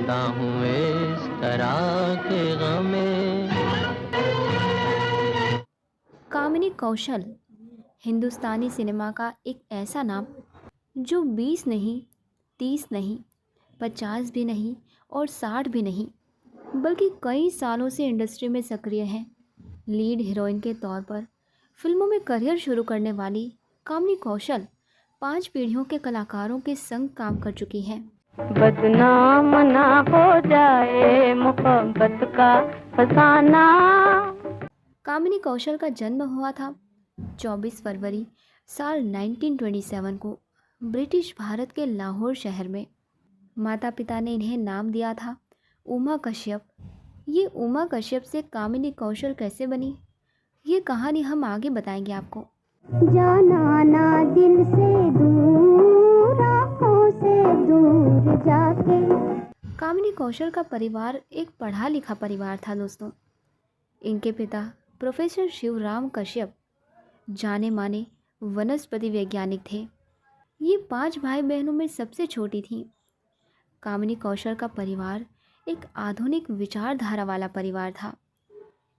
जिंदा हूँ इस तरह के गम में। कामिनी कौशल हिंदुस्तानी सिनेमा का एक ऐसा नाम जो 20 नहीं, 30 नहीं, 50 भी नहीं और 60 भी नहीं, बल्कि कई सालों से इंडस्ट्री में सक्रिय है। लीड हीरोइन के तौर पर फिल्मों में करियर शुरू करने वाली कामिनी कौशल 5 पीढ़ियों के कलाकारों के संग काम कर चुकी हैं। बदनाम ना हो जाए मोहब्बत का फसाना। कामिनी कौशल का जन्म हुआ था 24 फरवरी साल 1927 को ब्रिटिश भारत के लाहौर शहर में। माता पिता ने इन्हें नाम दिया था उमा कश्यप। ये उमा कश्यप से कामिनी कौशल कैसे बनी, ये कहानी हम आगे बताएंगे आपको। जाना ना दिल से दूर, आँखों से दूर जाके। कामिनी कौशल का परिवार एक पढ़ा लिखा परिवार था दोस्तों। इनके पिता प्रोफेसर शिवराम कश्यप जाने माने वनस्पति वैज्ञानिक थे। ये 5 भाई बहनों में सबसे छोटी थी। कामिनी कौशल का परिवार एक आधुनिक विचारधारा वाला परिवार था।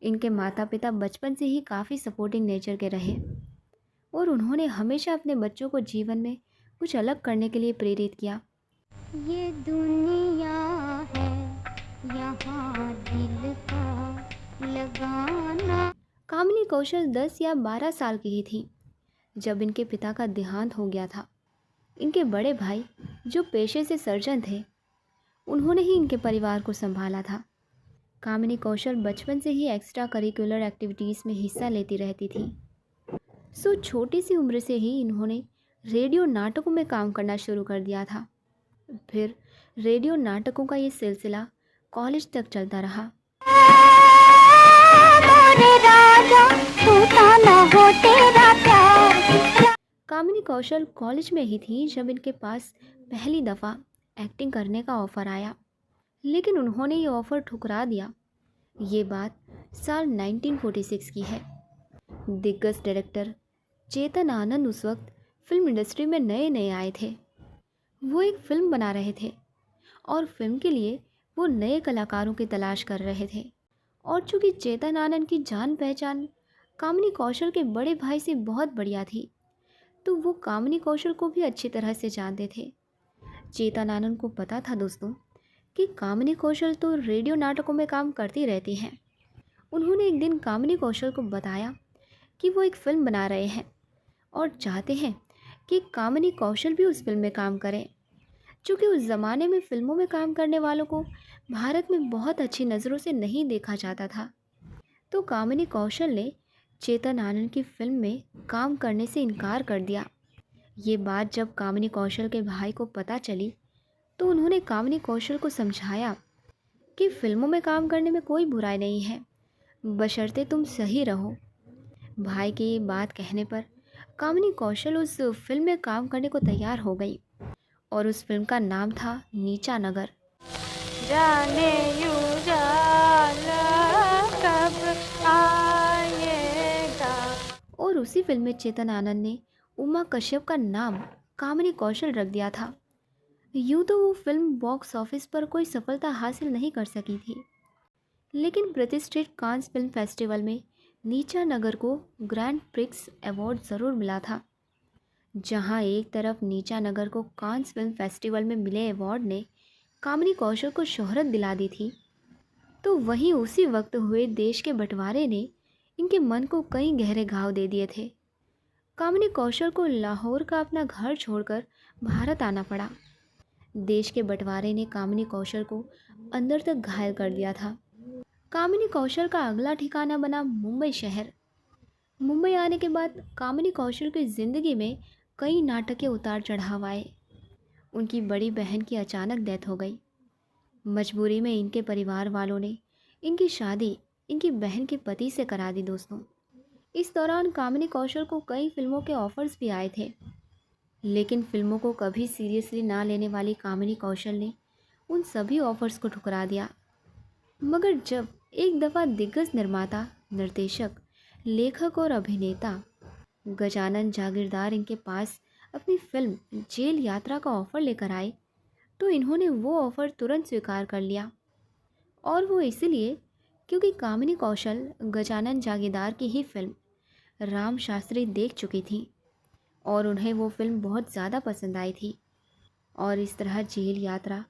इनके माता पिता बचपन से ही काफ़ी सपोर्टिंग नेचर के रहे और उन्होंने हमेशा अपने बच्चों को जीवन में कुछ अलग करने के लिए प्रेरित किया। ये दुनिया है यहाँ दिल का लगाना। कामिनी कौशल 10 या 12 साल की ही थी जब इनके पिता का देहांत हो गया था। इनके बड़े भाई जो पेशे से सर्जन थे, उन्होंने ही इनके परिवार को संभाला था। कामिनी कौशल बचपन से ही एक्स्ट्रा करिकुलर एक्टिविटीज़ में हिस्सा लेती रहती थी। छोटी सी उम्र से ही इन्होंने रेडियो नाटकों में काम करना शुरू कर दिया था। फिर रेडियो नाटकों का ये सिलसिला कॉलेज तक चलता रहा। कामिनी कौशल कॉलेज में ही थी जब इनके पास पहली दफ़ा एक्टिंग करने का ऑफ़र आया, लेकिन उन्होंने ये ऑफ़र ठुकरा दिया। ये बात साल 1946 की है। दिग्गज डायरेक्टर चेतन आनंद उस वक्त फिल्म इंडस्ट्री में नए नए आए थे। वो एक फ़िल्म बना रहे थे और फिल्म के लिए वो नए कलाकारों की तलाश कर रहे थे। और चूँकि चेतन आनंद की जान पहचान कामिनी कौशल के बड़े भाई से बहुत बढ़िया थी, तो वो कामिनी कौशल को भी अच्छी तरह से जानते थे। चेतन आनंद को पता था दोस्तों कि कामिनी कौशल तो रेडियो नाटकों में काम करती रहती हैं। उन्होंने एक दिन कामिनी कौशल को बताया कि वो एक फ़िल्म बना रहे हैं और चाहते हैं कि कामिनी कौशल भी उस फिल्म में काम करें। चूँकि उस ज़माने में फ़िल्मों में काम करने वालों को भारत में बहुत अच्छी नज़रों से नहीं देखा जाता था, तो कामिनी कौशल ने चेतन आनंद की फ़िल्म में काम करने से इनकार कर दिया। ये बात जब कामिनी कौशल के भाई को पता चली, तो उन्होंने कामिनी कौशल को समझाया कि फ़िल्मों में काम करने में कोई बुराई नहीं है, बशर्ते तुम सही रहो। भाई की ये बात कहने पर कामिनी कौशल उस फिल्म में काम करने को तैयार हो गई और उस फिल्म का नाम था नीचा नगर। जाने उजाला कब आएगा। और उसी फिल्म में चेतन आनंद ने उमा कश्यप का नाम कामिनी कौशल रख दिया था। यूँ तो वो फिल्म बॉक्स ऑफिस पर कोई सफलता हासिल नहीं कर सकी थी, लेकिन प्रतिष्ठित कांस फिल्म फेस्टिवल में नीचा नगर को ग्रैंड प्रिक्स अवार्ड ज़रूर मिला था। जहां एक तरफ नीचा नगर को कांस फिल्म फेस्टिवल में मिले अवार्ड ने कामिनी कौशल को शोहरत दिला दी थी, तो वहीं उसी वक्त हुए देश के बंटवारे ने इनके मन को कई गहरे घाव दे दिए थे। कामिनी कौशल को लाहौर का अपना घर छोड़कर भारत आना पड़ा। देश के बंटवारे ने कामिनी कौशल को अंदर तक घायल कर दिया था। कामिनी कौशल का अगला ठिकाना बना मुंबई शहर। मुंबई आने के बाद कामिनी कौशल की ज़िंदगी में कई नाटकीय उतार चढ़ाव आए। उनकी बड़ी बहन की अचानक डेथ हो गई। मजबूरी में इनके परिवार वालों ने इनकी शादी इनकी बहन के पति से करा दी दोस्तों। इस दौरान कामिनी कौशल को कई फिल्मों के ऑफर्स भी आए थे, लेकिन फिल्मों को कभी सीरियसली ना लेने वाली कामिनी कौशल ने उन सभी ऑफर्स को ठुकरा दिया। मगर जब एक दफ़ा दिग्गज निर्माता, निर्देशक, लेखक और अभिनेता गजानन जागीरदार इनके पास अपनी फिल्म जेल यात्रा का ऑफ़र लेकर आए, तो इन्होंने वो ऑफ़र तुरंत स्वीकार कर लिया, और वो इसलिए क्योंकि कामिनी कौशल गजानन जागीरदार की ही फिल्म राम शास्त्री देख चुकी थी और उन्हें वो फिल्म बहुत ज़्यादा पसंद आई थी। और इस तरह जेल यात्रा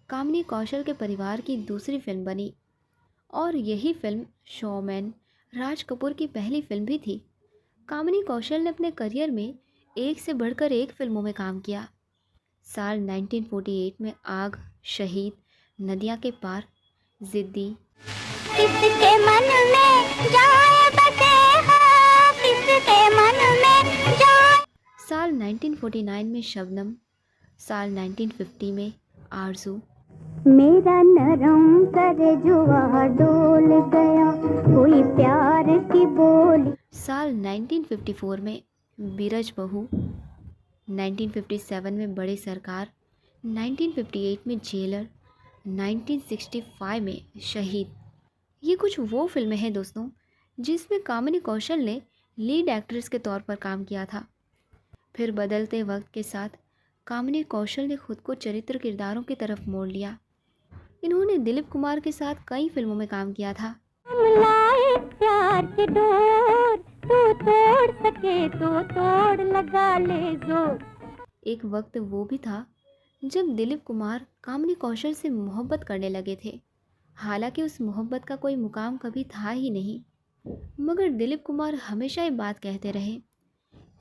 कामिनी कौशल के परिवार की दूसरी फिल्म बनी, और यही फिल्म शोमैन राज कपूर की पहली फिल्म भी थी। कामिनी कौशल ने अपने करियर में एक से बढ़कर एक फिल्मों में काम किया। साल 1948 में आग, शहीद, नदियाँ के पार, जिद्दी, किसके मन में जाए बसे हो, किसके मन में जाए। साल 1949 में शबनम, साल 1950 में आरज़ू, मेरा नरम करजुआ डोल गया, कोई प्यार की बोली। साल 1954 में बीरज बहू, 1957 में बड़े सरकार, 1958 में जेलर, 1965 में शहीद। ये कुछ वो फिल्में हैं दोस्तों जिसमें कामिनी कौशल ने लीड एक्ट्रेस के तौर पर काम किया था। फिर बदलते वक्त के साथ कामिनी कौशल ने खुद को चरित्र किरदारों की तरफ मोड़ लिया। इन्होंने दिलीप कुमार के साथ कई फिल्मों में काम किया था। हम लाए प्यार के डोर, तू तोड़ सके तो तोड़, लगा ले जोर। एक वक्त वो भी था जब दिलीप कुमार कामिनी कौशल से मोहब्बत करने लगे थे। हालांकि उस मोहब्बत का कोई मुकाम कभी था ही नहीं, मगर दिलीप कुमार हमेशा ये बात कहते रहे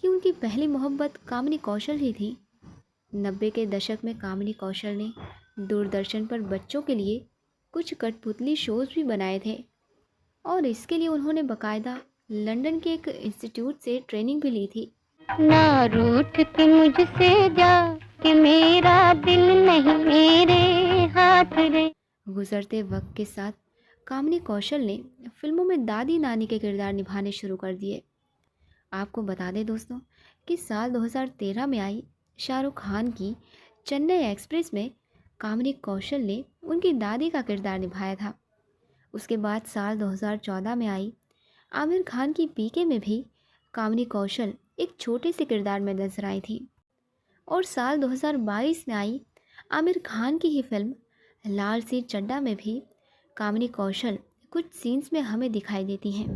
कि उनकी पहली मोहब्बत कामिनी कौशल ही थी। 90 के दशक में कामिनी कौशल ने दूरदर्शन पर बच्चों के लिए कुछ कठपुतली शोज़ भी बनाए थे, और इसके लिए उन्होंने बाकायदा लंदन के एक इंस्टीट्यूट से ट्रेनिंग भी ली थी। ना रूठ के मुझसे जा, कि मेरा दिल नहीं मेरे हाथ रे। गुजरते वक्त के साथ कामिनी कौशल ने फिल्मों में दादी नानी के किरदार निभाने शुरू कर दिए। आपको बता दें दोस्तों कि साल 2013 में आई शाहरुख खान की चेन्नई एक्सप्रेस में कामिनी कौशल ने उनकी दादी का किरदार निभाया था। उसके बाद साल 2014 में आई आमिर खान की पीके में भी कामिनी कौशल एक छोटे से किरदार में नजर आई थी। और साल 2022 में आई आमिर खान की ही फिल्म लाल सिंह चड्ढा में भी कामिनी कौशल कुछ सीन्स में हमें दिखाई देती हैं।